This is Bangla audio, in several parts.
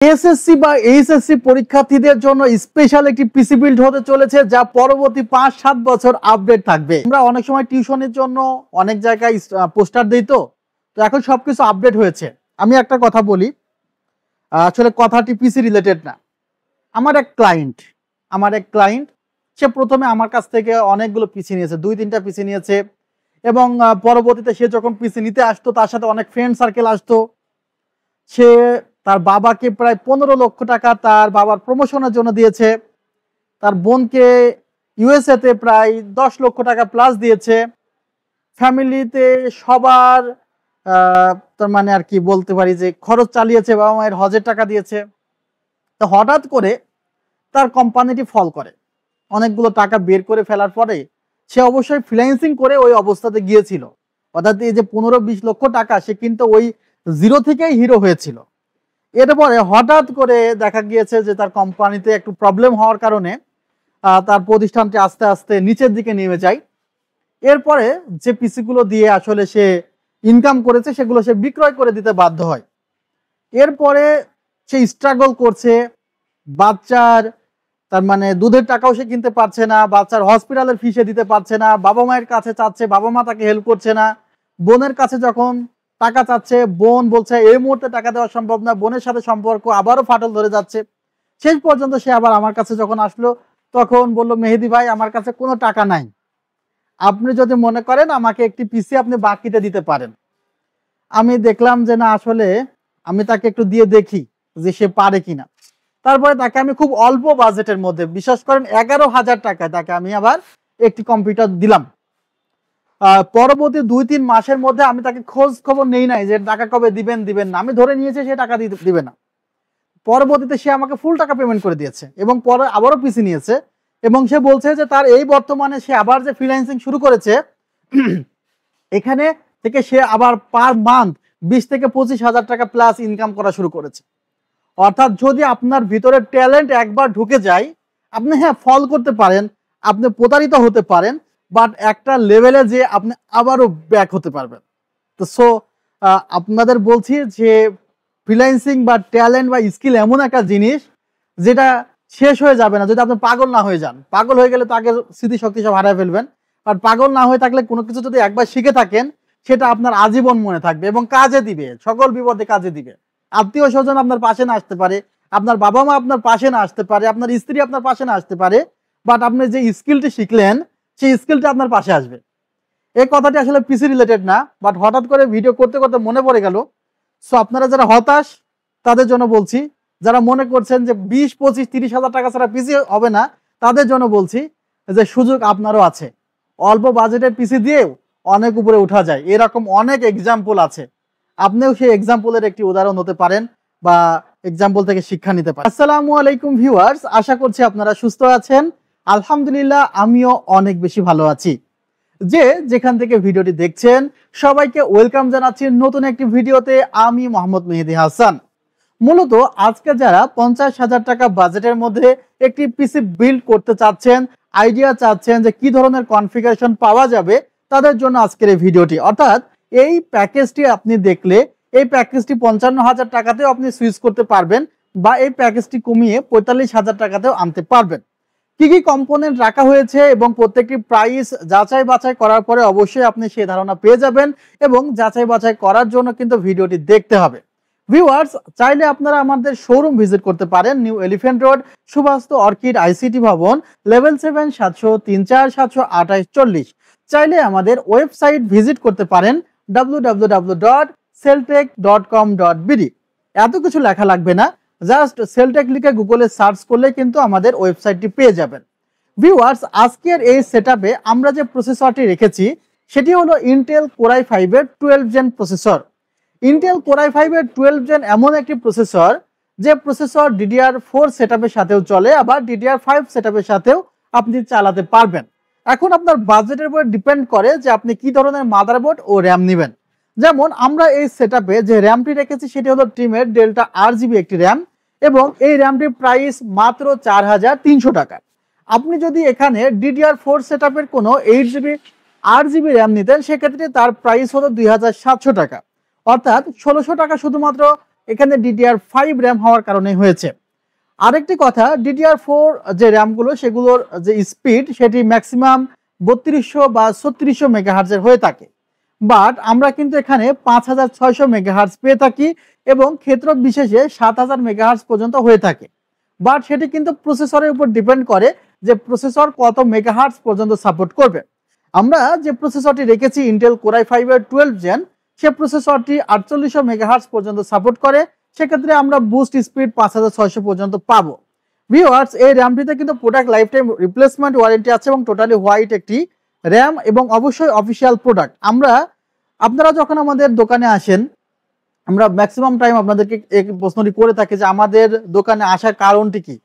এসএসসি বা এইচএসসি পরীক্ষার্থীদের জন্য স্পেশাল একটি পিসি বিল্ড হতে চলেছে, যা পরবর্তী 5-7 বছর আপডেট থাকবে। আমরা অনেক সময় টিউশনের জন্য অনেক জায়গায় পোস্টার দিই, তো এখন সবকিছু আপডেট হয়েছে। আমি একটা কথা বলি, আসলে কথাটি পিসি রিলেটেড না। আমার এক ক্লায়েন্ট সে প্রথমে আমার কাছ থেকে অনেকগুলো পিসি নিয়েছে, 2-3টা পিসি নিয়েছে, এবং পরবর্তীতে সে যখন পিসি নিতে আসতো তার সাথে অনেক ফ্রেন্ড সার্কেল আসতো। সে তার বাবাকে প্রায় 15 লক্ষ টাকা তার বাবার প্রমোশনের জন্য দিয়েছে, তার বোনকে ইউএসএ তে প্রায় 10 লক্ষ টাকা প্লাস দিয়েছে, ফ্যামিলিতে সবার তার মানে আর কি বলতে পারি যে খরচ চালিয়েছে, বাবা মায়ের হজের টাকা দিয়েছে। তো হঠাৎ করে তার কোম্পানিটি ফল করে, অনেকগুলো টাকা বের করে ফেলার পরে সে অবশ্যই ফ্রিল্যান্সিং করে ওই অবস্থাতে গিয়েছিল, অর্থাৎ এই যে 15-20 লক্ষ টাকা সে কিন্তু ওই জিরো থেকেই হিরো হয়েছিল। এরপরে হঠাৎ করে দেখা গিয়েছে যে তার কোম্পানিতে একটু প্রবলেম হওয়ার কারণে তার প্রতিষ্ঠানটি আস্তে আস্তে নিচের দিকে নেমে যায়। এরপরে যে পিসিগুলো দিয়ে আসলে সে ইনকাম করেছে সেগুলো সে বিক্রয় করে দিতে বাধ্য হয়। এরপরে সে স্ট্রাগল করছে, বাচ্চার তার মানে দুধের টাকাও সে কিনতে পারছে না, বাচ্চার হসপিটালের ফি সে দিতে পারছে না, বাবা মায়ের কাছে চাচ্ছে, বাবা মা তাকে হেল্প করছে না, বোনের কাছে যখন টাকা চাচ্ছে বোন বলছে এই মুহূর্তে টাকা দেওয়া সম্ভব না, বোনের সাথে সম্পর্ক আবারও ফাটল ধরে যাচ্ছে। শেষ পর্যন্ত সে আবার আমার কাছে যখন আসলো তখন বলল, মেহেদি ভাই আমার কাছে কোনো টাকা নাই, আপনি যদি মনে করেন আমাকে একটি পিসি আপনি বাকিতে দিতে পারেন। আমি দেখলাম যে না, আসলে আমি তাকে একটু দিয়ে দেখি যে সে পারে কিনা। তারপরে তাকে আমি খুব অল্প বাজেটের মধ্যে, বিশ্বাস করেন 11,000 টাকায় তাকে আমি আবার একটি কম্পিউটার দিলাম। পরবর্তী 2-3 মাসের মধ্যে আমি তাকে খোঁজ খবর নেই নাই যে টাকা কবে দিবেন না, আমি ধরে নিয়েছি সে টাকা দিবে না। পরবর্তীতে সে আমাকে ফুল টাকা পেমেন্ট করে দিয়েছে এবং পরে আবারও পিসি নিয়েছে, এবং সে বলছে যে তার এই বর্তমানে সে আবার যে ফ্রিল্যান্সিং শুরু করেছে এখানে থেকে সে আবার পার মান্থ 20-25 হাজার টাকা প্লাস ইনকাম করা শুরু করেছে। অর্থাৎ যদি আপনার ভিতরে ট্যালেন্ট একবার ঢুকে যায়, আপনি ফল করতে পারেন, আপনি প্রতারিত হতে পারেন, বাট একটা লেভেলে যে আপনি আবারও ব্যাক হতে পারবেন। তো আপনাদের বলছি যে ফ্রিল্যান্সিং বা ট্যালেন্ট বা স্কিল এমন একটা জিনিস যেটা শেষ হয়ে যাবে না যদি আপনি পাগল না হয়ে যান। পাগল হয়ে গেলে তো আগে স্মৃতিশক্তি সব হারিয়ে ফেলবেন, আর পাগল না হয়ে থাকলে কোনো কিছু যদি একবার শিখে থাকেন সেটা আপনার আজীবন মনে থাকবে এবং কাজে দিবে, সকল বিপদে কাজে দিবে। আত্মীয় স্বজন আপনার পাশে না আসতে পারে, আপনার বাবা মা আপনার পাশে না আসতে পারে, আপনার স্ত্রী আপনার পাশে না আসতে পারে, বাট আপনি যে স্কিলটি শিখলেন সেই স্কিলটা আপনার পাশে আসবে। এই কথাটি আসলে পিসি রিলেটেড না, বাট হঠাৎ করে ভিডিও করতে করতে মনে পড়ে গেল। সো আপনারা যারা হতাশ তাদের জন্য বলছি, যারা মনে করছেন যে 20-25-30 হাজার টাকা ছাড়া পিসি হবে না তাদের জন্য বলছি যে সুযোগ আপনারও আছে। অল্প বাজেটের পিসি দিয়েও অনেক উপরে উঠা যায়, এরকম অনেক এক্সাম্পল আছে। আপনিও সেই এক্সাম্পলের একটি উদাহরণ হতে পারেন বা এক্সাম্পল থেকে শিক্ষা নিতে পারেন। আসসালামু আলাইকুম ভিউয়ার্স, আশা করছি আপনারা সুস্থ আছেন। আলহামদুলিল্লাহ আমিও অনেক বেশি ভালো আছি। যে যেখান থেকে ভিডিওটি দেখছেন সবাইকে ওয়েলকাম জানাচ্ছি নতুন একটি ভিডিওতে। আমি মোহাম্মদ মেহেদি হাসান। মূলত আজকে যারা 50,000 টাকা বাজেটের মধ্যে একটি পিসি বিল্ড করতে চাচ্ছেন, আইডিয়া চাচ্ছেন যে কি ধরনের কনফিগারেশন পাওয়া যাবে, তাদের জন্য আজকের এই ভিডিওটি। অর্থাৎ এই প্যাকেজটি আপনি দেখলে এই প্যাকেজটি 55,000 টাকাতেও আপনি সুইচ করতে পারবেন, বা এই প্যাকেজটি কমিয়ে 45,000 টাকাতেও আনতে পারবেন। কি কি কম্পোনেন্ট রাখা হয়েছে এবং প্রত্যেকটি প্রাইস যাচাই বাছাই করার পরে অবশ্যই আপনি সেই ধারণা পেয়ে যাবেন, এবং যাচাই বাছাই করার জন্য কিন্তু ভিডিওটি দেখতে হবে। ভিউয়ার্স, চাইলে আপনারা আমাদের শোরুম ভিজিট করতে পারেন, New Elephant Road, Subhash Orchid ICT Bhaban, level 7, 703-4-728-40। চাইলে আমাদের ওয়েবসাইট ভিজিট করতে পারেন www.celltech.com.bd। এত কিছু লেখা লাগবে না, জাস্ট সেলটেক লিখে গুগলে সার্চ করলে কিন্তু আমাদের ওয়েবসাইটটি পেয়ে যাবেন। ভিউয়ার্স, আজকের এই সেটআপে আমরা যে প্রসেসরটি রেখেছি সেটি হলো ইন্টেল কোর i5 এর 12 gen processor. Intel core i5 এর 12 জেন এমন একটি প্রসেসর যে প্রসেসর DDR4 সেটআপের সাথেও চলে, আবার DDR5 সেটআপের সাথেও আপনি চালাতে পারবেন। এখন আপনার বাজেটের উপর ডিপেন্ড করে যে আপনি কি ধরনের মাদারবোর্ড ও র্যাম নেবেন। যেমন আমরা এই সেটআপে যে র্যামটি রেখেছি সেটি হলো টিমের ডেল্টা RGB একটি র্যাম, এবং এই র্যামটির প্রাইস মাত্র 4,300 টাকা। আপনি যদি এখানে DDR4 সেটআপের কোনো 8GB RGB র্যাম নিতেন সেক্ষেত্রে তার প্রাইস হলো 2,700 টাকা। অর্থাৎ 1,600 টাকা শুধুমাত্র এখানে DDR5 র্যাম হওয়ার কারণে হয়েছে। আরেকটি কথা, DDR4 যে র্যামগুলো সেগুলোর যে স্পিড সেটি ম্যাক্সিমাম 3200 বা 3600 মেগাহার্টজের হয়ে থাকে, বাট আমরা কিন্তু এখানে 5600 মেগাহার্টজ পেয়ে থাকি এবং ক্ষেত্র বিশেষে 7000 মেগাহার্টজ পর্যন্ত হয়ে থাকে। বাট সেটি কিন্তু প্রসেসরের উপর ডিপেন্ড করে যে প্রসেসর কত মেগাহার্টজ পর্যন্ত সাপোর্ট করবে। আমরা যে প্রসেসরটি রেখেছি ইন্টেল Core i5 এর 12 জেন, সে প্রসেসরটি 4800 মেগাহার্টজ পর্যন্ত সাপোর্ট করে। সেক্ষেত্রে আমরা বুস্ট স্পিড 5600 পর্যন্ত পাবো। ভিউয়ার্স, এই র্যামটিতে কিন্তু product life time replacement warranty আছে এবং টোটালি হোয়াইট একটি র্যাম এবং অবশ্যই অফিসিয়াল প্রোডাক্ট। আপনারা যখন আমাদের দোকানে আসেন, আমরা ম্যাক্সিমাম টাইম আপনাদেরকে এই প্রশ্নটি করে থাকি যে আমাদের দোকানে আসার কারণটি কি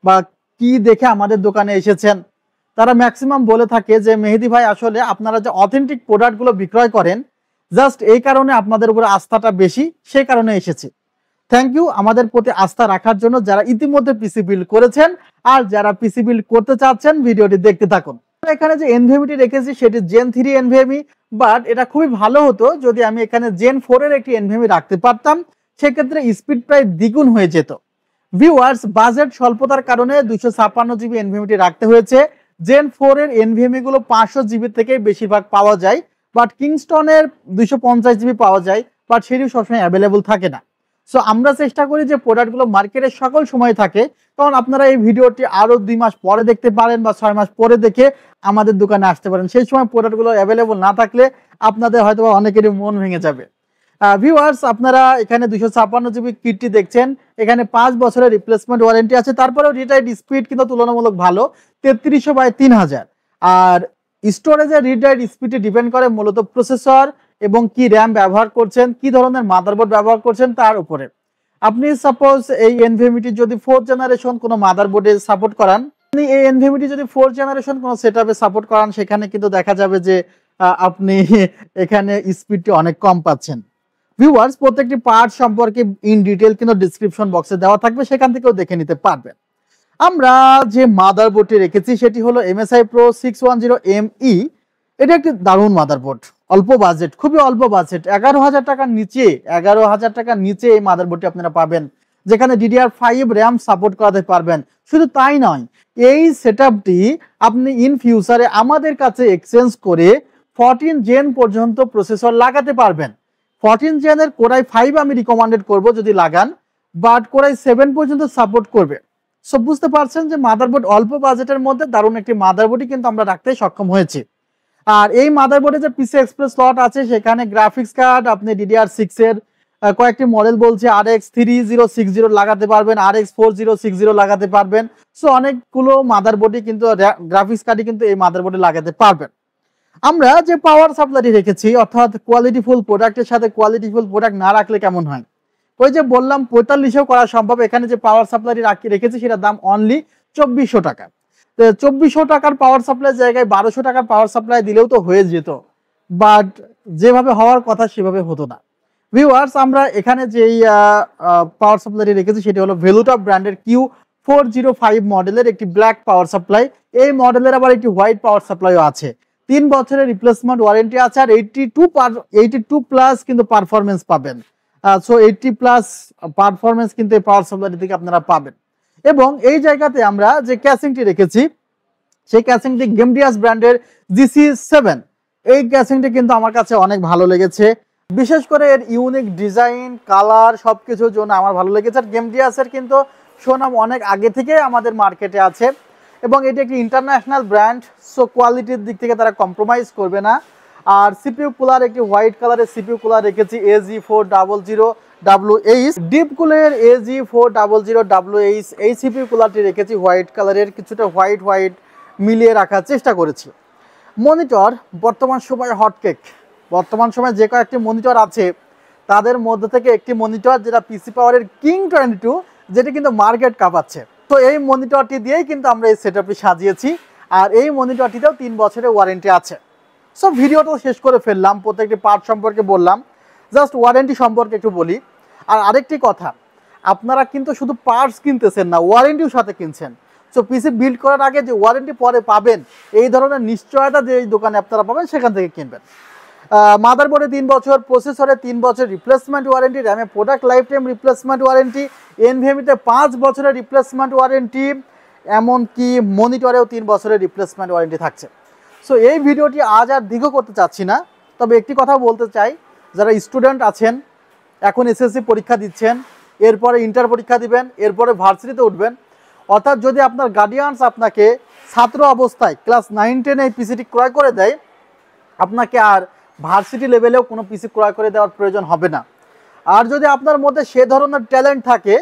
বা কি দেখে আমাদের দোকানে এসেছেন। তারা ম্যাক্সিমাম বলে থাকে যে মেহেদী ভাই, আসলে আপনারা যে অথেন্টিক প্রোডাক্টগুলো বিক্রয় করেন, জাস্ট এই কারণে আপনাদের উপরে আস্থাটা বেশি, সেই কারণে এসেছি। থ্যাংক ইউ আমাদের প্রতি আস্থা রাখার জন্য, যারা ইতিমধ্যে পিসি বিল্ড করেছেন আর যারা পিসি বিল্ড করতে চাচ্ছেন ভিডিওটি দেখতে থাকুন। এখানে যে এনভিএমিটি রেখেছি সেটি Gen 3 এনভিএমি, বাট এটা খুবই ভালো হতো যদি আমি এখানে Gen 4 এর একটি এনভিএমি রাখতে পারতাম, সেক্ষেত্রে স্পিড প্রায় দ্বিগুণ হয়ে যেত। ভিউয়ার্স, বাজেট স্বল্পতার কারণে 256 জিবি এনভিএমিটি রাখতে হয়েছে। Gen 4 এর এনভিএমি গুলো 500 জিবি থেকে বেশিরভাগ পাওয়া যায়, বাট কিংস্টনের 250 জিবি পাওয়া যায়, বাট সেটিও সবসময় অ্যাভেলেবল থাকে না। সো আমরা চেষ্টা করি যে প্রোডাক্টগুলো মার্কেটে সকল সময় থাকে, কারণ আপনারা এই ভিডিওটি আরো 2 মাস পরে দেখতে পারেন বা 6 মাস পরে দেখে আমাদের দোকানে আসতে পারেন। সেই সময় প্রোডাক্টগুলো অ্যাভেলেবল না থাকলে আপনাদের হয়তো অনেকেরই মন ভেঙে যাবে। ভিউয়ার্স, আপনারা এখানে 256 জিবি কিটটি দেখছেন, এখানে 5 বছরের রিপ্লেসমেন্ট ওয়ারেন্টি আছে। তারপরেও রিড-রাইট স্পিড কিন্তু তুলনামূলক ভালো, 3300/3000। আর স্টোরেজের রিড-রাইট স্পিডে ডিপেন্ড করে মূলত প্রসেসর এবং কি র্যাম ব্যবহার করছেন, কি ধরনের মাদারবোর্ড ব্যবহার করছেন তার উপরে। আপনি সাপোজ এই এনভিএমিটি যদি 4th জেনারেশন কোনো মাদারবোর্ডে সাপোর্ট করান, এই এনভিএমিটি যদি 4th জেনারেশন কোনো সেটআপে সাপোর্ট করান, সেখানে কিন্তু দেখা যাবে যে আপনি এখানে স্পিডটি অনেক কম পাচ্ছেন। ভিউয়ার্স, প্রত্যেকটি পার্ট সম্পর্কে ইন ডিটেল কিন্তু ডেসক্রিপশন বক্সে দেওয়া থাকবে, সেখান থেকেও দেখে নিতে পারবেন। আমরা যে মাদারবোর্ডটি রেখেছি সেটি হলো MSI Pro 610ME। এটা একটি দারুণ মাদারবোর্ড, অল্প বাজেট, খুবই অল্প বাজেট, 11,000 টাকার নিচে, 11,000 টাকার নিচে এই মাদারবোর্ডটি আপনারা পাবেন, যেখানে DDR5 র্যাম সাপোর্ট করাতে পারবেন। শুধু তাই নয়, এই সেটআপটি আপনি ইন ফিউচারে আমাদের কাছে এক্সচেঞ্জ করে 14 জেন পর্যন্ত প্রসেসর লাগাতে পারবেন। 14 জেনের Core i5 আমি রিকমেন্ডেড করব যদি লাগান, বাট Core i7 পর্যন্ত সাপোর্ট করবে। সো বুঝতে পারছেন যে মাদারবোর্ড অল্প বাজেটের মধ্যে দারুণ একটি মাদারবোর্ডই কিন্তু আমরা রাখতে সক্ষম হয়েছি। আর এই মাদারবোর্ডে যে পিসি এক্সপ্রেস স্লট আছে, সেখানে গ্রাফিক্স কার্ড আপনি DDR6 এর কয়েকটি মডেল বলছে RX 3060 লাগাতে পারবেন, RX 4060 লাগাতে পারবেন। সো অনেকগুলো মাদারবোর্ডই কিন্তু গ্রাফিক্স কার্ডই কিন্তু এই মাদারবোর্ডে লাগাতে পারবেন। আমরা যে পাওয়ার সাপ্লাইটি রেখেছি, অর্থাৎ কোয়ালিটিফুল প্রোডাক্টের সাথে কোয়ালিটিফুল প্রোডাক্ট না রাখলে কেমন হয়? ওই যে বললাম 4500 করা সম্ভব, এখানে যে পাওয়ার সাপ্লাইটি রেখেছি সেটার দাম অনলি 2400 টাকা। 2400 টাকার পাওয়ার সাপ্লাই জায়গায় 1200 টাকার পাওয়ার সাপ্লাই দিলেও তো হয়ে যেত, বাট যেভাবে হওয়ার কথা সেভাবে হতো না। ভিউয়ার্স, আমরা এখানে যেই পাওয়ার সাপ্লাইটি রেখেছি সেটি হলো ভেলুটা ব্র্যান্ডের Q405 মডেলের একটি ব্ল্যাক পাওয়ার সাপ্লাই। এই মডেলের আবার একটি হোয়াইট পাওয়ার সাপ্লাইও আছে। 3 বছরের রিপ্লেসমেন্ট ওয়ারেন্টি আছে আর 82 প্লাস কিন্তু পারফরমেন্স পাবেন। সো 80 প্লাস পারফরমেন্স কিন্তু এই পাওয়ার সাপ্লাইটি থেকে আপনারা পাবেন। এবং এই জায়গাতে আমরা যে ক্যাসিংটি রেখেছি, সেই ক্যাসিংটি গেমডিয়াস ব্র্যান্ডের GC7। এই ক্যাসিংটি কিন্তু আমার কাছে অনেক ভালো লেগেছে, বিশেষ করে এর ইউনিক ডিজাইন, কালার সবকিছুর জন্য আমার ভালো লেগেছে। আর গেমডিয়াসের কিন্তু সুনাম অনেক আগে থেকে আমাদের মার্কেটে আছে এবং এটি একটি ইন্টারন্যাশনাল ব্র্যান্ড, সো কোয়ালিটির দিক থেকে তারা কম্প্রোমাইজ করবে না। আর সিপিইউ কুলার একটি হোয়াইট কালারের সিপিইউ কুলার রেখেছি AG400WH, ডিপ কুলের AG400WH। এই সিপিইউ কুলারটি রেখেছি হোয়াইট কালারের, কিছুটা হোয়াইট মিলিয়ে রাখার চেষ্টা করেছি। মনিটর বর্তমান সময় হটকেক, বর্তমান সময় যে কয়েকটি মনিটর আছে তাদের মধ্যে থেকে একটি মনিটর যেটা পিসি পাওয়ারের কিং 22, যেটি কিন্তু মার্কেট কাঁপাচ্ছে। তো এই মনিটরটি দিয়েই কিন্তু আমরা এই সেটআপটি সাজিয়েছি আর এই মনিটরটিতেও 3 বছরের ওয়ারেন্টি আছে। সো ভিডিওটা শেষ করে ফেললাম, প্রত্যেকটি পার্ট সম্পর্কে বললাম, জাস্ট ওয়ারেন্টি সম্পর্কে একটু বলি। আর আরেকটি কথা, আপনারা কিন্তু শুধু পার্টস কিনতেছেন না, ওয়ারেন্টিও সাথে কিনছেন। সো পিসি বিল্ড করার আগে যে ওয়ারেন্টি পরে পাবেন, এই ধরনের নিশ্চয়তা যে এই দোকানে আপনারা পাবেন সেখান থেকে কিনবেন। মাদারবোর্ডে 3 বছর, প্রসেসরে 3 বছর রিপ্লেসমেন্ট ওয়ারেন্টি, র্যামে product life time replacement warranty, এনভিএমিতে 5 বছরের রিপ্লেসমেন্ট ওয়ারেন্টি, এমনকি মনিটরেও 3 বছরের রিপ্লেসমেন্ট ওয়ারেন্টি থাকছে। সো এই ভিডিওটি আজ আর দীর্ঘ করতে চাচ্ছি না, তবে একটি কথা বলতে চাই, যারা স্টুডেন্ট আছেন, এখন এসএসসি পরীক্ষা দিচ্ছেন, এরপরে ইন্টার পরীক্ষা দিবেন, এরপরে ভার্সিটিতে উঠবেন, অর্থাৎ যদি আপনার গার্ডিয়ানস আপনাকে ছাত্র অবস্থায় ক্লাস 9-10 এই পিসিটি ক্রয় করে দেয়, আপনাকে আর ভার্সিটি লেভেলেও কোনো পিসি ক্রয় করে দেওয়ার প্রয়োজন হবে না। আর যদি আপনার মধ্যে সে ধরনের ট্যালেন্ট থাকে,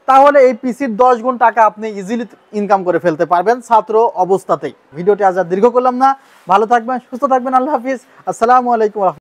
তাহলে এই পিসির 10 গুণ টাকা আপনি ইজিলি ইনকাম করে ফেলতে পারবেন ছাত্র অবস্থাতেই। ভিডিওটি আজ আর দীর্ঘ করলাম না, ভালো থাকবেন, সুস্থ থাকবেন, আল্লাহ হাফিজ, আসসালামু আলাইকুম।